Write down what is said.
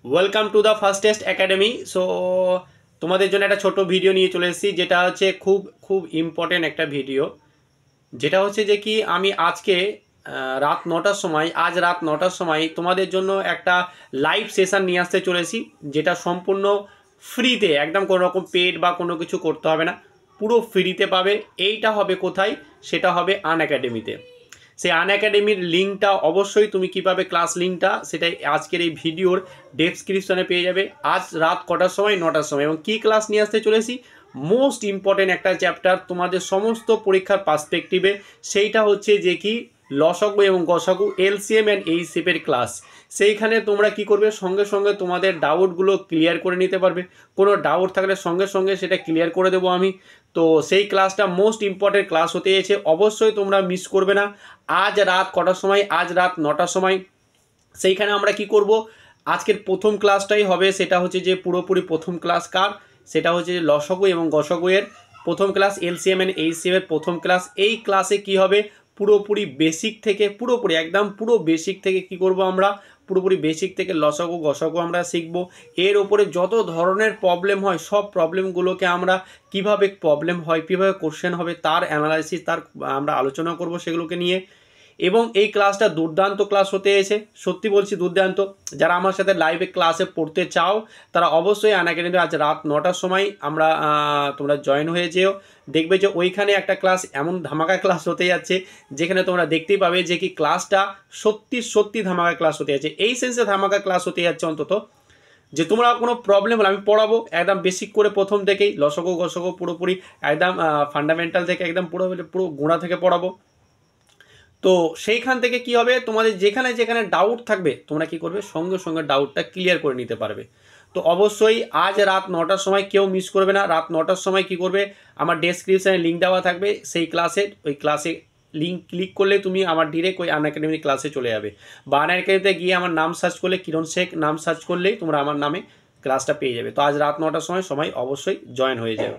Welcome to the fastest academy. So তোমাদের জন্য একটা ছোট ভিডিও নিয়ে চলে এসেছি, যেটা হচ্ছে খুব খুব ইম্পর্টেন্ট একটা ভিডিও। যেটা হচ্ছে যে কি আমি আজকে রাত 9টার সময় রাত 9টার সময় তোমাদের জন্য একটা লাইভ সেশন নিয়ে আসতে চলেছি, যেটা সম্পূর্ণ ফ্রিতে, একদম কোনো রকম পেড বা কোনো কিছু করতে হবে না, পুরো ফ্রিতে পাবে। এইটা হবে কোথায়? সেটা হবে আনএকাডেমিতে। সেই আনএকাডেমির লিঙ্কটা অবশ্যই তুমি কীভাবে ক্লাস লিঙ্কটা সেটাই আজকের এই ভিডিওর ডেসক্রিপশনে পেয়ে যাবে। আজ রাত কটার সময়? 9টার সময়। এবং কী ক্লাস নিয়ে আসতে চলেছি? মোস্ট ইম্পর্টেন্ট একটা চ্যাপ্টার তোমাদের সমস্ত পরীক্ষার পার্সপেক্টিভে, সেইটা হচ্ছে যে কি লসাগু এবং গসাগু, এলসিএম অ্যান্ড এইচসিএফের ক্লাস। সেইখানে তোমরা কি করবে, সঙ্গে সঙ্গে তোমাদের ডাউটগুলো ক্লিয়ার করে নিতে পারবে। কোনো ডাউট থাকলে সঙ্গে সঙ্গে সেটা ক্লিয়ার করে দেবো আমি। তো সেই ক্লাসটা মোস্ট ইম্পর্টেন্ট ক্লাস হতে এসেছে, অবশ্যই তোমরা মিস করবে না। আজ রাত কটার সময়? আজ রাত 9টার সময়। সেইখানে আমরা কি করব, আজকের প্রথম ক্লাসটাই হবে, সেটা হচ্ছে যে পুরোপুরি প্রথম ক্লাস কার? সেটা হচ্ছে যে লসাগু এবং গসাগু এর প্রথম ক্লাস, এলসিএম এন্ড এইচসিএম এর প্রথম ক্লাস। এই ক্লাসে কি হবে, পুরোপুরি বেসিক থেকে, পুরোপুরি একদম পুরো বেসিক থেকে কি করব আমরা, পুরোপুরি বেসিক থেকে লসাগু গসাগু আমরা শিখব। এর ওপরে যত ধরনের প্রবলেম হয়, সব প্রবলেমগুলোকে আমরা কিভাবে প্রবলেম হয়, কীভাবে কোশ্চেন হবে, তার অ্যানালাইসিস, তার আমরা আলোচনা করব সেগুলোকে নিয়ে। এবং এই ক্লাসটা দুর্দান্ত ক্লাস হতে এসে, সত্যি বলছি দুর্দান্ত। যারা আমার সাথে লাইভে ক্লাসে পড়তে চাও তারা অবশ্যই আনএকাডেমিতে আজ রাত 9টার সময় তোমরা জয়েন হয়ে যেও। দেখবে যে ওইখানে একটা ক্লাস এমন ধামাকা ক্লাস হতে যাচ্ছে, যেখানে তোমরা দেখতেই পাবে যে কি ক্লাসটা সত্যি সত্যি ধামাকা ক্লাস হতে যাচ্ছে। এই সেন্সে ধামাকা ক্লাস হতে যাচ্ছে অন্তত, যে তোমরা কোনো প্রবলেম হলে আমি পড়াবো একদম বেসিক করে, প্রথম থেকেই লসাগু গসাগু পুরোপুরি একদম ফান্ডামেন্টাল থেকে একদম পুরো পুরো গোড়া থেকে পড়াবো। তো সেইখান থেকে কি হবে, তোমাদের যেখানে যেখানে ডাউট থাকবে তোমরা কি করবে, সঙ্গে সঙ্গে ডাউটটা ক্লিয়ার করে নিতে পারবে। তো অবশ্যই আজ রাত 9টার সময় কেউ মিস করবে না। রাত 9টার সময় কি করবে, আমার ডেসক্রিপশানে লিঙ্ক দেওয়া থাকবে সেই ক্লাসের, ওই ক্লাসে লিঙ্ক ক্লিক করলে তুমি আমার ডিরেক্ট ওই আনএকাডেমি ক্লাসে চলে যাবে। বা আনএকাডেমিতে গিয়ে আমার নাম সার্চ করলে, কিরণ শেখ নাম সার্চ করলেই তোমরা আমার নামে ক্লাসটা পেয়ে যাবে। তো আজ রাত 9টার সময় সবাই অবশ্যই জয়েন হয়ে যাবে।